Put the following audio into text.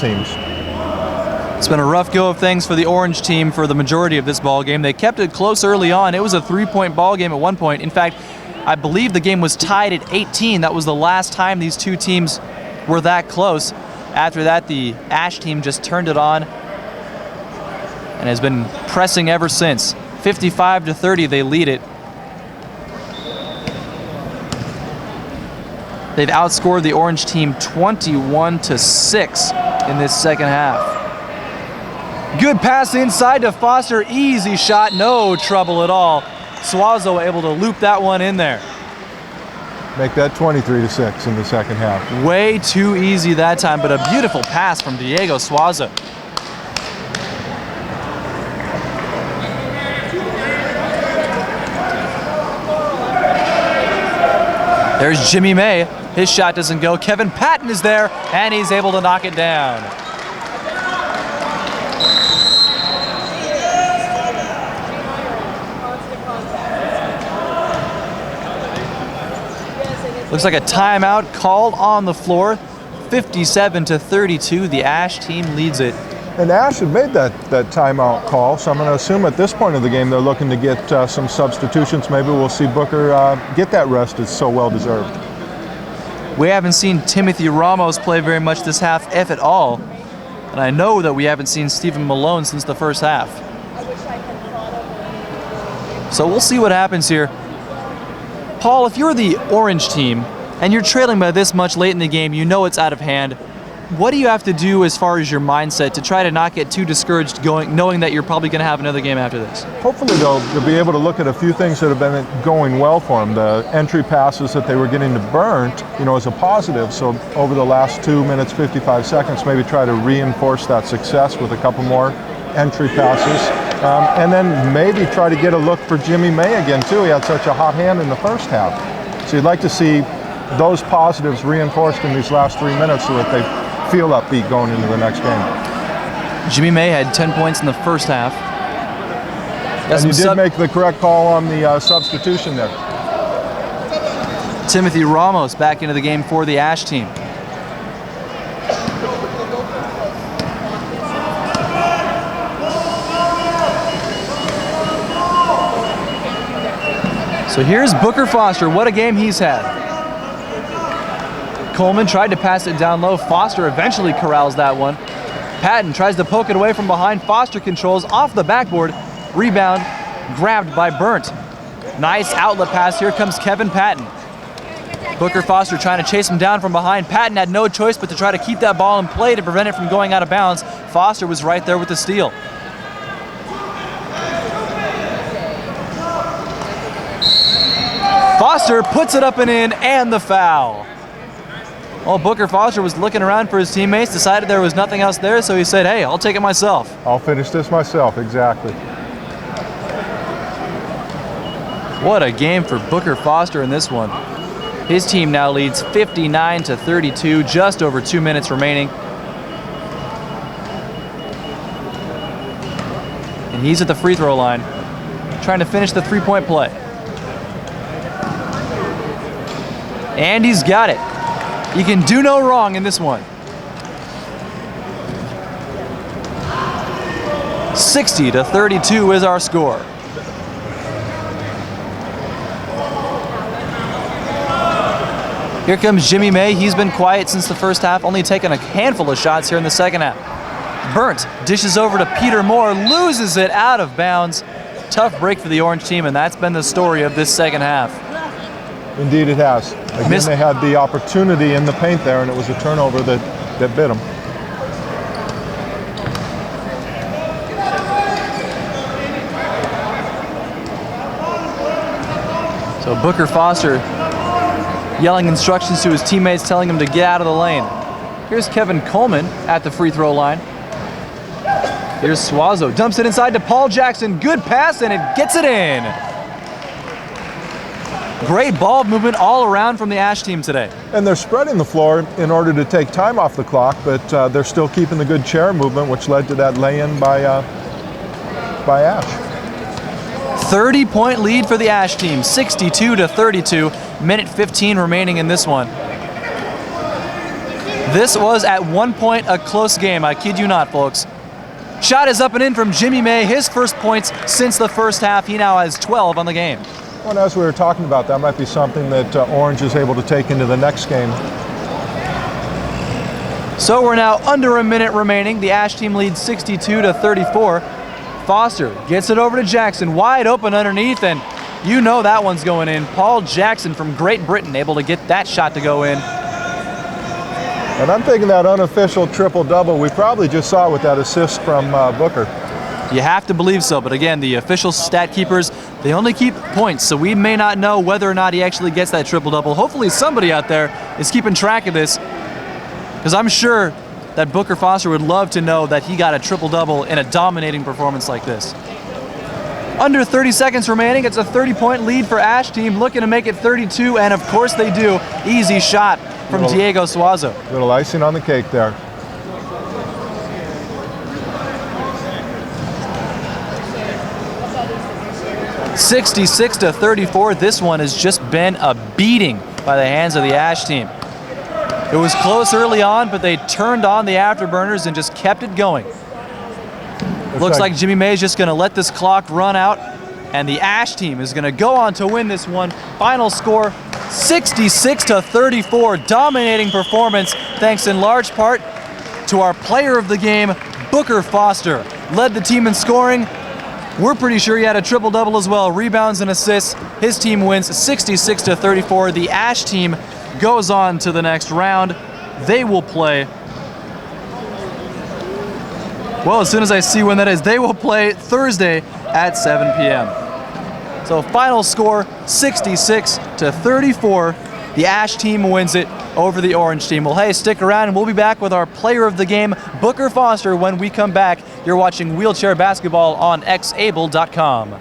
teams. It's been a rough go of things for the orange team for the majority of this ball game. They kept it close early on. It was a 3-point ball game at one point. In fact, I believe the game was tied at 18. That was the last time these two teams were that close. After that, the Ash team just turned it on and has been pressing ever since. 55-30, they lead it. They've outscored the orange team 21-6 in this second half. Good pass inside to Foster, easy shot, no trouble at all. Suazo able to loop that one in there. Make that 23-6 in the second half. Way too easy that time, but a beautiful pass from Diego Suazo. There's Jimmy May. His shot doesn't go. Kevin Patton is there, and he's able to knock it down. Looks like a timeout called on the floor. 57-32, the Ash team leads it. And Ash had made that timeout call, so I'm going to assume at this point of the game they're looking to get some substitutions. Maybe we'll see Booker get that rest. It's so well deserved. We haven't seen Timothy Ramos play very much this half, if at all. And I know that we haven't seen Stephen Malone since the first half. So we'll see what happens here. Paul, if you're the orange team and you're trailing by this much late in the game, you know it's out of hand. What do you have to do as far as your mindset to try to not get too discouraged knowing that you're probably going to have another game after this? Hopefully they'll be able to look at a few things that have been going well for them. The entry passes that they were getting to burnt, as a positive. So over the last 2 minutes, 55 seconds, maybe try to reinforce that success with a couple more entry passes. And then maybe try to get a look for Jimmy May again, too. He had such a hot hand in the first half. So you'd like to see those positives reinforced in these last 3 minutes so that they feel upbeat going into the next game. Jimmy May had 10 points in the first half. And you did make the correct call on the substitution there. Timothy Ramos back into the game for the Ash team. So here's Booker Foster. What a game he's had. Coleman tried to pass it down low. Foster eventually corrals that one. Patton tries to poke it away from behind. Foster controls off the backboard. Rebound grabbed by Burnt. Nice outlet pass. Here comes Kevin Patton. Booker Foster trying to chase him down from behind. Patton had no choice but to try to keep that ball in play to prevent it from going out of bounds. Foster was right there with the steal. Foster puts it up and in, and the foul. Well, Booker Foster was looking around for his teammates, decided there was nothing else there, so he said, hey, I'll take it myself. I'll finish this myself, exactly. What a game for Booker Foster in this one. His team now leads 59-32, just over 2 minutes remaining. And he's at the free throw line, trying to finish the three-point play. And he's got it. You can do no wrong in this one. 60-32 is our score. Here comes Jimmy May. He's been quiet since the first half, only taken a handful of shots here in the second half. Burnt dishes over to Peter Moore, loses it out of bounds. Tough break for the orange team, and that's been the story of this second half. Indeed it has. Again, they had the opportunity in the paint there, and it was a turnover that bit them. So Booker Foster yelling instructions to his teammates, telling him to get out of the lane. Here's Kevin Coleman at the free throw line. Here's Suazo, dumps it inside to Paul Jackson. Good pass, and it gets it in. Great ball movement all around from the Ash team today. And they're spreading the floor in order to take time off the clock, but they're still keeping the good chair movement, which led to that lay-in by Ash. 30-point lead for the Ash team, 62-32. Minute 15 remaining in this one. This was at one point a close game, I kid you not, folks. Shot is up and in from Jimmy May, his first points since the first half. He now has 12 on the game. Well, as we were talking about, that might be something that Orange is able to take into the next game. So we're now under a minute remaining. The Ash team leads 62-34. Foster gets it over to Jackson, wide open underneath, and you know that one's going in. Paul Jackson from Great Britain able to get that shot to go in. And I'm thinking that unofficial triple-double, we probably just saw with that assist from Booker. You have to believe so, but again, the official stat keepers, they only keep points, so we may not know whether or not he actually gets that triple-double. Hopefully somebody out there is keeping track of this, because I'm sure that Booker Foster would love to know that he got a triple-double in a dominating performance like this. Under 30 seconds remaining, it's a 30-point lead for Ash team, looking to make it 32, and of course they do. Easy shot from Diego Suazo. Little icing on the cake there. (66-34). This one has just been a beating by the hands of the Ash team. It was close early on, but they turned on the afterburners and just kept it going. Looks like Jimmy May is just going to let this clock run out, and the Ash team is going to go on to win this one. Final score, 66-34. Dominating performance, thanks in large part to our player of the game, Booker Foster. Led the team in scoring. We're pretty sure he had a triple-double as well. Rebounds and assists. His team wins 66-34. The Ash team goes on to the next round. They will play, well, as soon as I see when that is, they will play Thursday at 7 p.m. So final score, 66-34. The Ash team wins it over the Orange team. Well, hey, stick around and we'll be back with our player of the game, Booker Foster, when we come back. You're watching Wheelchair Basketball on xable.com.